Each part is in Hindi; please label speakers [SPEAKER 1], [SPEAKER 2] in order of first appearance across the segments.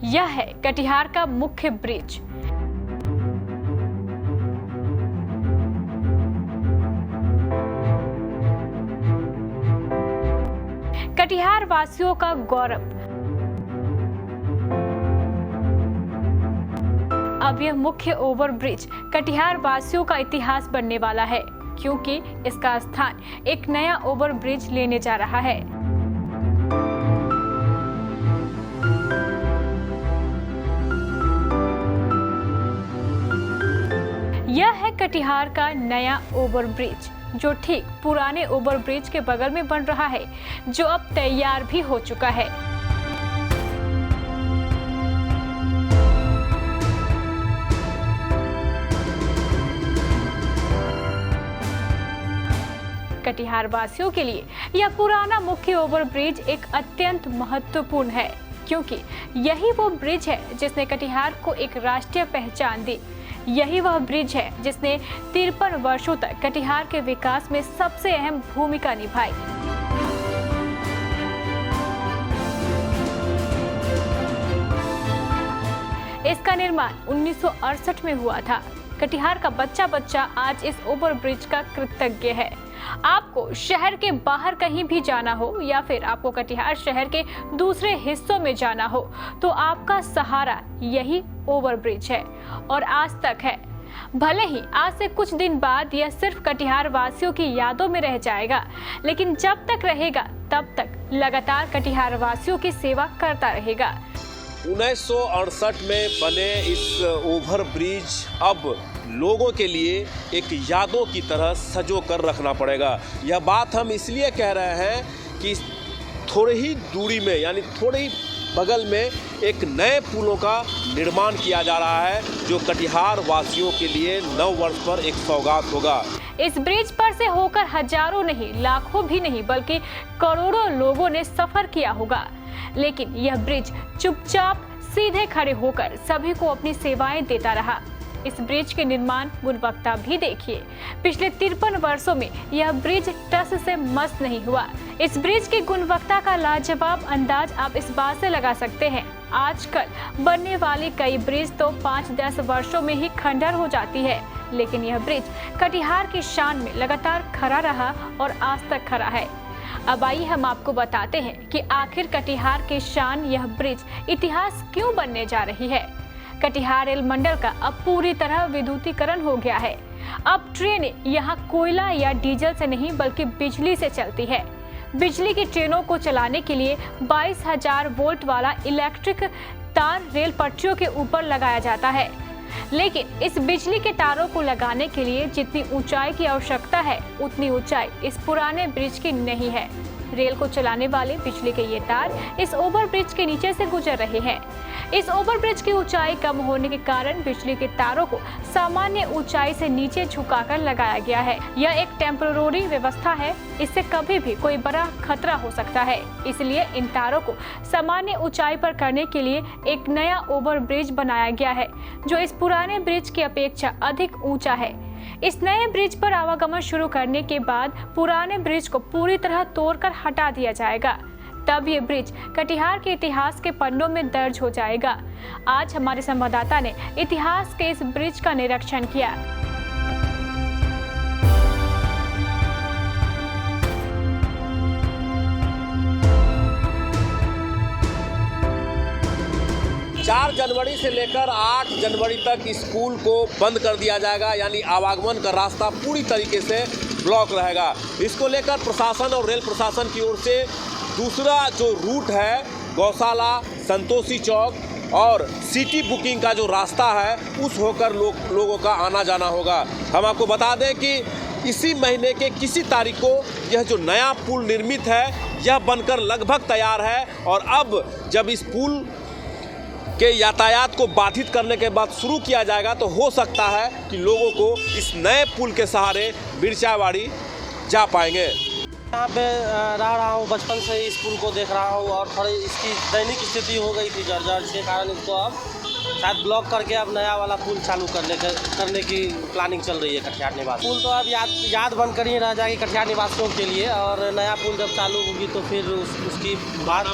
[SPEAKER 1] यह है कटिहार का मुख्य ब्रिज। कटिहार वासियों का गौरव। अब यह मुख्य ओवरब्रिज कटिहार वासियों का इतिहास बनने वाला है, क्योंकि इसका स्थान एक नया ओवरब्रिज लेने जा रहा है। यह है कटिहार का नया ओवरब्रिज, जो ठीक पुराने ओवरब्रिज के बगल में बन रहा है, जो अब तैयार भी हो चुका है। कटिहार वासियों के लिए यह पुराना मुख्य ओवरब्रिज एक अत्यंत महत्वपूर्ण है, क्योंकि यही वो ब्रिज है जिसने कटिहार को एक राष्ट्रीय पहचान दी। यही वह ब्रिज है जिसने 53 वर्षों तक कटिहार के विकास में सबसे अहम भूमिका निभाई। इसका निर्माण 1968 में हुआ था। कटिहार का बच्चा बच्चा आज इस ओवरब्रिज का कृतज्ञ है। आपको शहर के बाहर कहीं भी जाना हो या फिर आपको कटिहार शहर के दूसरे हिस्सों में जाना हो, तो आपका सहारा यही ओवरब्रिज है और आज तक है। भले ही आज से कुछ दिन बाद यह सिर्फ कटिहार वासियों की यादों में रह जाएगा, लेकिन जब तक रहेगा तब तक लगातार कटिहार वासियों की सेवा करता रहेगा।
[SPEAKER 2] 1968 में बने इस ओवर ब्रिज अब लोगों के लिए एक यादों की तरह सजो कर रखना पड़ेगा। यह बात हम इसलिए कह रहे हैं कि थोड़ी ही दूरी में, यानी थोड़ी ही बगल में एक नए पुलों का निर्माण किया जा रहा है, जो कटिहार वासियों के लिए नव वर्ष पर एक सौगात होगा।
[SPEAKER 1] इस ब्रिज पर से होकर हजारों नहीं, लाखों भी नहीं, बल्कि करोड़ों लोगों ने सफर किया होगा, लेकिन यह ब्रिज चुपचाप सीधे खड़े होकर सभी को अपनी सेवाएं देता रहा। इस ब्रिज के निर्माण गुणवत्ता भी देखिए। पिछले 53 वर्षों में यह ब्रिज टस से मस नहीं हुआ। इस ब्रिज की गुणवत्ता का लाजवाब अंदाज आप इस बात से लगा सकते हैं। आजकल बनने वाली कई ब्रिज तो 5-10 वर्षों में ही खंडर हो जाती है, लेकिन यह ब्रिज कटिहार की शान में लगातार खड़ा रहा और आज तक खड़ा है। अब आइए हम आपको बताते हैं कि आखिर कटिहार की शान यह ब्रिज इतिहास क्यों बनने जा रही है। कटिहार रेल मंडल का अब पूरी तरह विद्युतीकरण हो गया है। अब ट्रेनें यहाँ कोयला या डीजल से नहीं बल्कि बिजली से चलती है। बिजली की ट्रेनों को चलाने के लिए 22,000 वोल्ट वाला इलेक्ट्रिक तार रेल पटरियों के ऊपर लगाया जाता है, लेकिन इस बिजली के तारों को लगाने के लिए जितनी ऊंचाई की आवश्यकता है, उतनी ऊंचाई इस पुराने ब्रिज की नहीं है। रेल को चलाने वाले बिजली के ये तार इस ओवरब्रिज के नीचे से गुजर रहे हैं। इस ओवरब्रिज की ऊंचाई कम होने के कारण बिजली के तारों को सामान्य ऊंचाई से नीचे झुकाकर लगाया गया है। यह एक टेम्पररी व्यवस्था है, इससे कभी भी कोई बड़ा खतरा हो सकता है। इसलिए इन तारों को सामान्य ऊंचाई पर करने के लिए एक नया ओवरब्रिज बनाया गया है, जो इस पुराने ब्रिज की अपेक्षा अधिक ऊंचा है। इस नए ब्रिज पर आवागमन शुरू करने के बाद पुराने ब्रिज को पूरी तरह तोड़कर हटा दिया जाएगा। तब ये ब्रिज कटिहार के इतिहास के पन्नों में दर्ज हो जाएगा। आज हमारे संवाददाता ने इतिहास के इस ब्रिज का निरीक्षण किया।
[SPEAKER 2] चार जनवरी से लेकर 8 जनवरी तक स्कूल को बंद कर दिया जाएगा, यानी आवागमन का रास्ता पूरी तरीके से ब्लॉक रहेगा। इसको लेकर प्रशासन और रेल प्रशासन की ओर से दूसरा जो रूट है, गौशाला, संतोषी चौक और सिटी बुकिंग का जो रास्ता है, उस होकर लोगों का आना जाना होगा। हम आपको बता दें कि इसी महीने के किसी तारीख को यह जो नया पुल निर्मित है, यह बनकर लगभग तैयार है और अब जब इस पुल के यातायात को बाधित करने के बाद शुरू किया जाएगा, तो हो सकता है कि लोगों को इस नए पुल के सहारे बिरचावाड़ी जा पाएंगे।
[SPEAKER 3] यहाँ पे रहा हूँ बचपन से इस पुल को देख रहा हूँ और थोड़ी इसकी दैनिक स्थिति हो गई थी जर्जर के कारण इसको अब शायद ब्लॉक करके अब नया वाला पुल चालू करने की प्लानिंग चल रही है कटिहार निवास। पुल तो अब याद बनकर ही रह जाएगी कटिहार निवासियों के लिए, और नया पुल जब चालू होगी तो फिर उसकी बात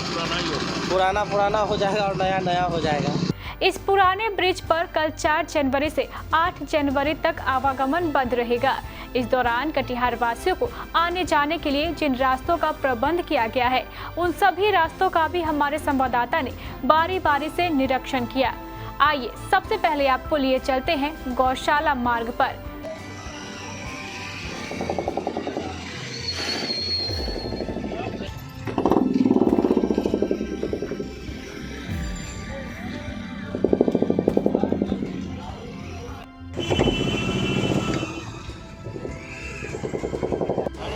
[SPEAKER 3] पुराना हो जाएगा और नया हो जाएगा।
[SPEAKER 1] इस पुराने ब्रिज पर कल 4 जनवरी से 8 जनवरी तक आवागमन बंद रहेगा। इस दौरान कटिहार वासियों को आने जाने के लिए जिन रास्तों का प्रबंध किया गया है, उन सभी रास्तों का भी हमारे संवाददाता ने बारी बारी से निरीक्षण किया। आइए सबसे पहले आपको लिए चलते हैं गौशाला मार्ग पर।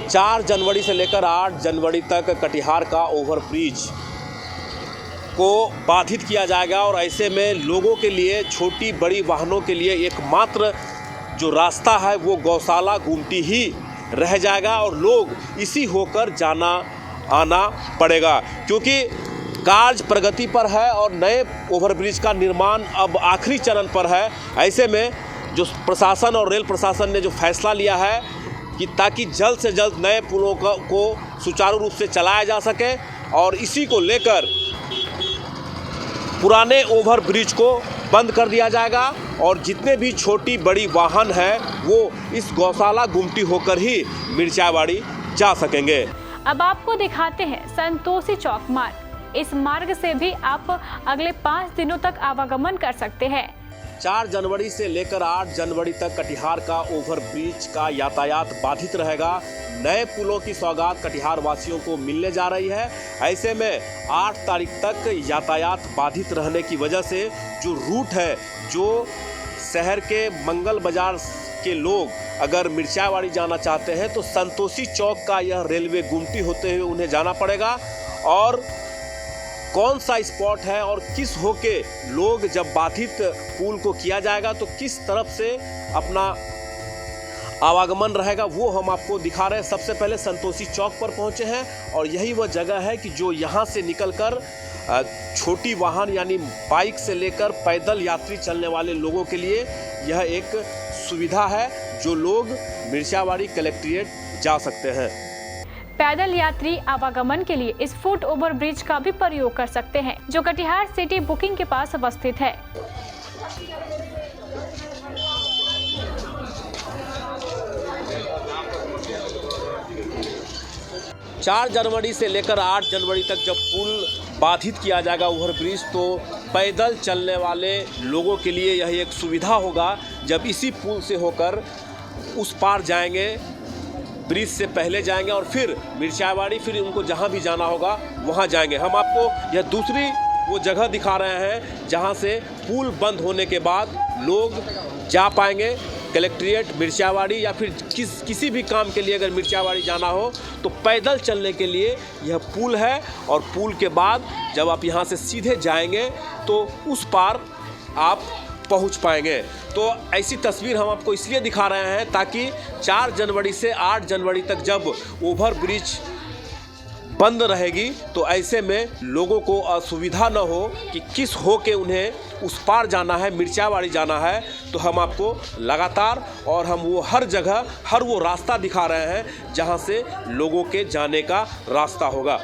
[SPEAKER 2] 4 जनवरी से लेकर 8 जनवरी तक कटिहार का ओवरब्रिज को बाधित किया जाएगा और ऐसे में लोगों के लिए, छोटी बड़ी वाहनों के लिए एकमात्र जो रास्ता है वो गौशाला गुमटी ही रह जाएगा और लोग इसी होकर जाना आना पड़ेगा, क्योंकि कार्य प्रगति पर है और नए ओवरब्रिज का निर्माण अब आखिरी चरण पर है। ऐसे में जो प्रशासन और रेल प्रशासन ने जो फैसला लिया है कि ताकि जल्द से जल्द नए पुलों को सुचारू रूप से चलाया जा सके, और इसी को लेकर पुराने ओवरब्रिज को बंद कर दिया जाएगा और जितने भी छोटी बड़ी वाहन हैं वो इस गौशाला गुमटी होकर ही मिर्चावाड़ी जा सकेंगे।
[SPEAKER 1] अब आपको दिखाते हैं संतोषी चौक मार्ग। इस मार्ग से भी आप अगले 5 दिनों तक आवागमन कर सकते हैं।
[SPEAKER 2] 4 जनवरी से लेकर 8 जनवरी तक कटिहार का ओवरब्रिज का यातायात बाधित रहेगा। नए पुलों की सौगात कटिहार वासियों को मिलने जा रही है। ऐसे में 8 तारीख तक यातायात बाधित रहने की वजह से जो रूट है, जो शहर के मंगल बाजार के लोग अगर मिर्चावाड़ी जाना चाहते हैं तो संतोषी चौक का यह रेलवे गुमटी होते हुए उन्हें जाना पड़ेगा। और कौन सा स्पॉट है और किस होके लोग जब बाधित पुल को किया जाएगा तो किस तरफ से अपना आवागमन रहेगा वो हम आपको दिखा रहे हैं। सबसे पहले संतोषी चौक पर पहुंचे हैं और यही वह जगह है कि जो यहाँ से निकलकर छोटी वाहन यानी बाइक से लेकर पैदल यात्री चलने वाले लोगों के लिए यह एक सुविधा है, जो लोग मिर्चावाड़ी कलेक्ट्रेट जा सकते हैं।
[SPEAKER 1] पैदल यात्री आवागमन के लिए इस फुट ओवर ब्रिज का भी प्रयोग कर सकते हैं, जो कटिहार सिटी बुकिंग के पास अवस्थित है।
[SPEAKER 2] चार जनवरी से लेकर 8 जनवरी तक जब पुल बाधित किया जाएगा ओवरब्रिज, तो पैदल चलने वाले लोगों के लिए यह एक सुविधा होगा। जब इसी पुल से होकर उस पार जाएंगे, ब्रिज से पहले जाएंगे और फिर मिर्चावाड़ी, फिर उनको जहां भी जाना होगा वहां जाएंगे। हम आपको यह दूसरी वो जगह दिखा रहे हैं जहां से पुल बंद होने के बाद लोग जा पाएंगे कलेक्ट्रेट, मिर्चावाड़ी या फिर किसी भी काम के लिए अगर मिर्चावाड़ी जाना हो तो पैदल चलने के लिए यह पुल है। और पुल के बाद जब आप यहाँ से सीधे जाएंगे तो उस पार आप पहुँच पाएंगे। तो ऐसी तस्वीर हम आपको इसलिए दिखा रहे हैं ताकि 4 जनवरी से 8 जनवरी तक जब ओवरब्रिज बंद रहेगी तो ऐसे में लोगों को असुविधा न हो कि किस हो के उन्हें उस पार जाना है, मिर्चावाड़ी जाना है। तो हम आपको लगातार और हम वो हर जगह हर वो रास्ता दिखा रहे हैं जहां से लोगों के जाने का रास्ता होगा।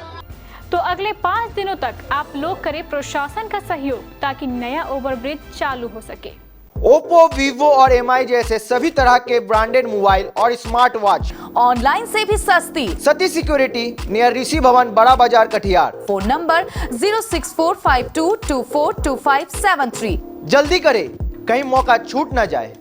[SPEAKER 1] तो अगले 5 दिनों तक आप लोग करें प्रशासन का सहयोग ताकि नया ओवरब्रिज चालू हो सके।
[SPEAKER 4] ओप्पो, वीवो और MI जैसे सभी तरह के ब्रांडेड मोबाइल और स्मार्ट वॉच
[SPEAKER 5] ऑनलाइन से भी सस्ती।
[SPEAKER 4] सती सिक्योरिटी, नियर ऋषि भवन, बड़ा बाजार, कटिहार।
[SPEAKER 5] Phone number 06452242573।
[SPEAKER 4] जल्दी करें, कहीं मौका छूट न जाए।